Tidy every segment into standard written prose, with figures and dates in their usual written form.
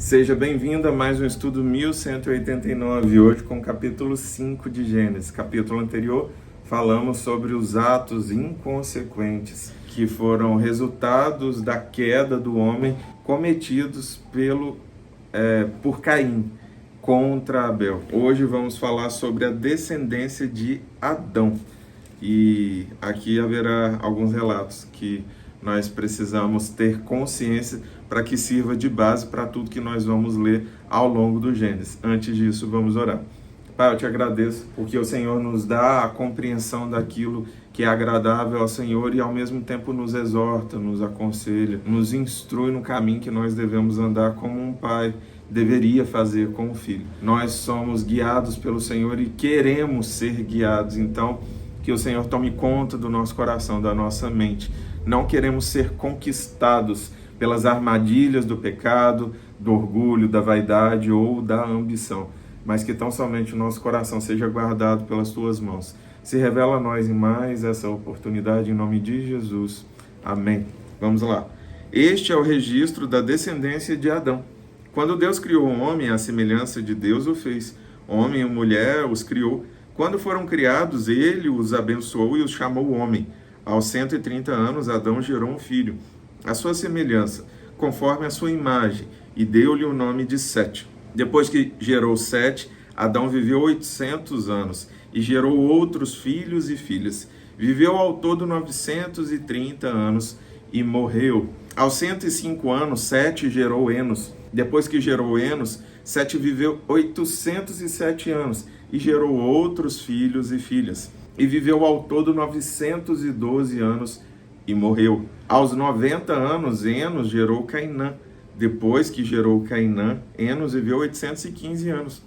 Seja bem-vindo a mais um estudo 1189, hoje com o capítulo 5 de Gênesis. Capítulo anterior, falamos sobre os atos inconsequentes que foram resultados da queda do homem cometidos por Caim contra Abel. Hoje vamos falar sobre a descendência de Adão. E aqui haverá alguns relatos que nós precisamos ter consciência para que sirva de base para tudo que nós vamos ler ao longo do Gênesis. Antes disso, vamos orar. Pai, eu te agradeço porque o Senhor nos dá a compreensão daquilo que é agradável ao Senhor e ao mesmo tempo nos exorta, nos aconselha, nos instrui no caminho que nós devemos andar como um pai deveria fazer com o filho. Nós somos guiados pelo Senhor e queremos ser guiados, então que o Senhor tome conta do nosso coração, da nossa mente. Não queremos ser conquistados pelas armadilhas do pecado, do orgulho, da vaidade ou da ambição, mas que tão somente o nosso coração seja guardado pelas tuas mãos. Se revela a nós em mais essa oportunidade, em nome de Jesus. Amém. Vamos lá. Este é o registro da descendência de Adão. Quando Deus criou o homem, à semelhança de Deus o fez. Homem e mulher os criou. Quando foram criados, ele os abençoou e os chamou homem. Aos 130 anos, Adão gerou um filho, à sua semelhança, conforme a sua imagem, e deu-lhe o nome de Sete. Depois que gerou Sete, Adão viveu 800 anos, e gerou outros filhos e filhas. Viveu ao todo 930 anos, e morreu. Aos 105 anos, Sete gerou Enos. Depois que gerou Enos, Sete viveu 807 anos, e gerou outros filhos e filhas. E viveu ao todo 912 anos e morreu. Aos 90 anos, Enos gerou Cainã. Depois que gerou Cainã, Enos viveu 815 anos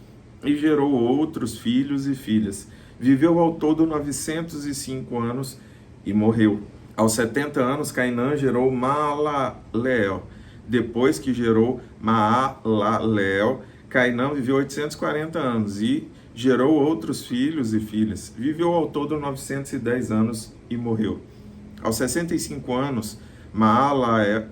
e gerou outros filhos e filhas. Viveu ao todo 905 anos e morreu. Aos 70 anos, Cainã gerou Maalaleel. Depois que gerou Maalaleel, Cainã viveu 840 anos e gerou outros filhos e filhas. Viveu ao todo 910 anos e morreu. Aos 65 anos, Maalaleel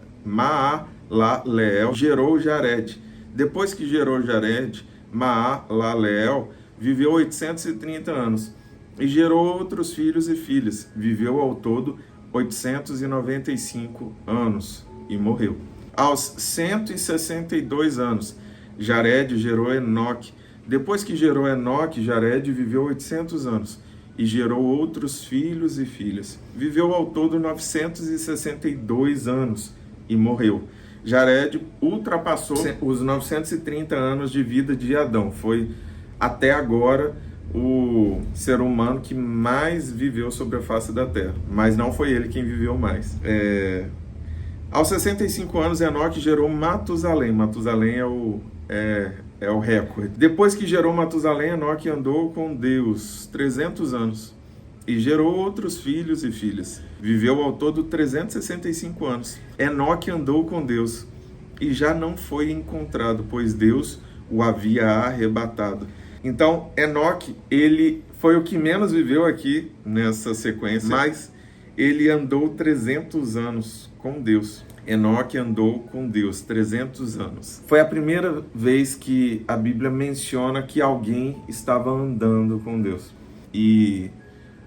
gerou Jared. Depois que gerou Jared, Maalaleel viveu 830 anos e gerou outros filhos e filhas. Viveu ao todo 895 anos e morreu. Aos 162 anos, Jared gerou Enoque. Depois que gerou Enoque, Jared viveu 800 anos e gerou outros filhos e filhas. Viveu ao todo 962 anos e morreu. Jared ultrapassou os 930 anos de vida de Adão. Foi até agora o ser humano que mais viveu sobre a face da terra, mas não foi ele quem viveu mais. Aos 65 anos, Enoque gerou Matusalém. Matusalém é o recorde. Depois que gerou Matusalém, Enoque andou com Deus 300 anos e gerou outros filhos e filhas. Viveu ao todo 365 anos. Enoque andou com Deus e já não foi encontrado, pois Deus o havia arrebatado. Então, Enoque, ele foi o que menos viveu aqui nessa sequência, mas ele andou 300 anos com Deus. Enoque andou com Deus 300 anos. Foi a primeira vez que a Bíblia menciona que alguém estava andando com Deus. E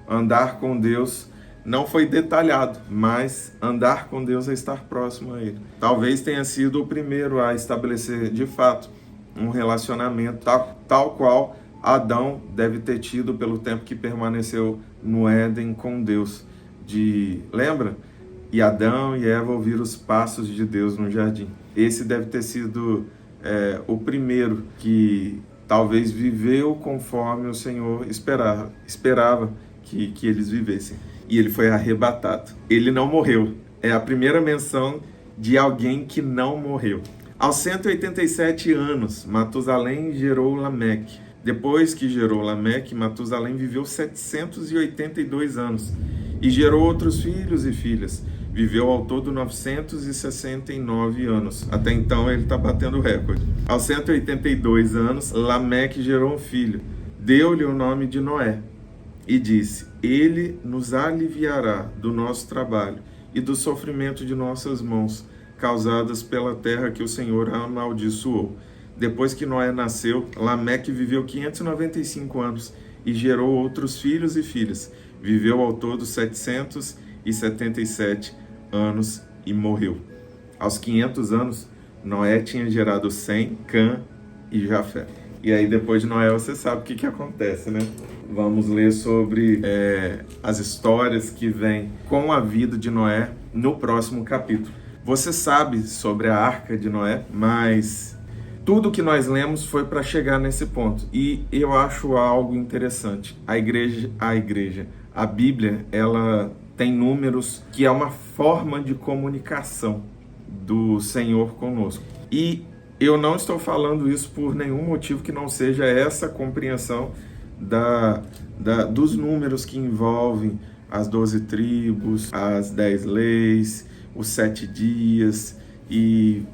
andar com Deus não foi detalhado, mas andar com Deus é estar próximo a Ele. Talvez tenha sido o primeiro a estabelecer de fato um relacionamento tal qual Adão deve ter tido pelo tempo que permaneceu no Éden com Deus. Lembra? E Adão e Eva ouviram os passos de Deus no jardim. Esse deve ter sido o primeiro que talvez viveu conforme o Senhor esperava que eles vivessem. E ele foi arrebatado. Ele não morreu. É a primeira menção de alguém que não morreu. Aos 187 anos, Matusalém gerou Lameque. Depois que gerou Lameque, Matusalém viveu 782 anos e gerou outros filhos e filhas. Viveu ao todo 969 anos. Até então ele está batendo o recorde. Aos 182 anos, Lameque gerou um filho. Deu-lhe o nome de Noé e disse: Ele nos aliviará do nosso trabalho e do sofrimento de nossas mãos, causadas pela terra que o Senhor amaldiçoou. Depois que Noé nasceu, Lameque viveu 595 anos e gerou outros filhos e filhas. Viveu ao todo 777 anos e morreu. Aos 500 anos, Noé tinha gerado Sem, Cã e Jafé. E aí depois de Noé você sabe o que acontece, né? Vamos ler sobre as histórias que vêm com a vida de Noé no próximo capítulo. Você sabe sobre a arca de Noé, mas tudo que nós lemos foi para chegar nesse ponto. E eu acho algo interessante. A Bíblia, ela tem números que é uma forma de comunicação do Senhor conosco. E eu não estou falando isso por nenhum motivo que não seja essa compreensão dos números que envolvem as 12 tribos, as 10 leis, os 7 dias e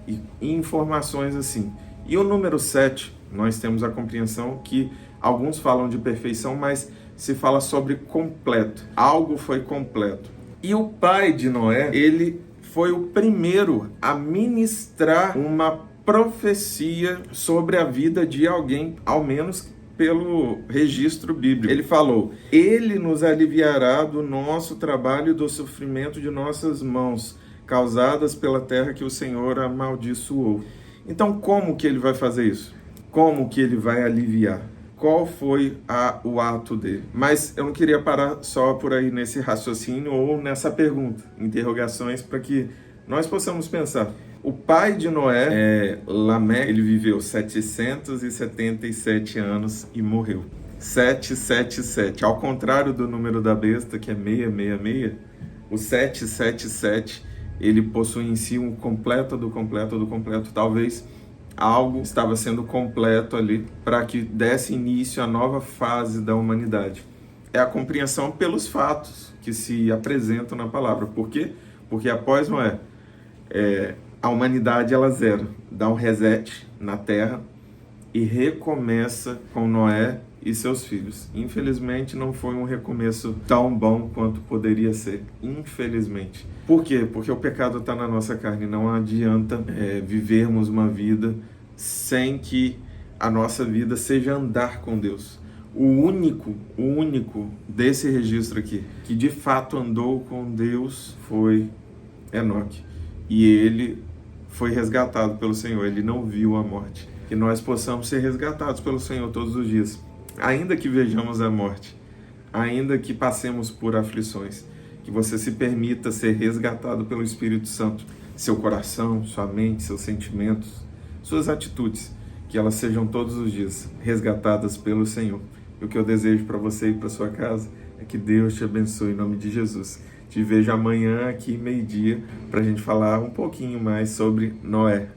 informações assim. E o número 7, nós temos a compreensão que alguns falam de perfeição, mas se fala sobre completo. Algo foi completo. E o pai de Noé, ele foi o primeiro a ministrar uma profecia sobre a vida de alguém, ao menos pelo registro bíblico. Ele falou: ele nos aliviará do nosso trabalho e do sofrimento de nossas mãos, causadas pela terra que o Senhor amaldiçoou. Então, como que ele vai fazer isso? Como que ele vai aliviar? Qual foi o ato dele? Mas eu não queria parar só por aí nesse raciocínio ou nessa pergunta, interrogações para que nós possamos pensar. O pai de Noé, Lameque, ele viveu 777 anos e morreu. 777. Ao contrário do número da besta, que é 666, o 777, ele possui em si um completo do completo do completo. Talvez algo estava sendo completo ali para que desse início à nova fase da humanidade. É a compreensão pelos fatos que se apresentam na palavra. Por quê? Porque após Noé, a humanidade ela zera, dá um reset na Terra e recomeça com Noé e seus filhos. Infelizmente não foi um recomeço tão bom quanto poderia ser, infelizmente. Por quê? Porque o pecado está na nossa carne. Não adianta vivermos uma vida sem que a nossa vida seja andar com Deus. O único desse registro aqui que de fato andou com Deus foi Enoque. E ele foi resgatado pelo Senhor, ele não viu a morte. Que nós possamos ser resgatados pelo Senhor todos os dias. Ainda que vejamos a morte, ainda que passemos por aflições, que você se permita ser resgatado pelo Espírito Santo. Seu coração, sua mente, seus sentimentos, suas atitudes, que elas sejam todos os dias resgatadas pelo Senhor. E o que eu desejo para você e para sua casa é que Deus te abençoe em nome de Jesus. Te vejo amanhã aqui, meio-dia, para a gente falar um pouquinho mais sobre Noé.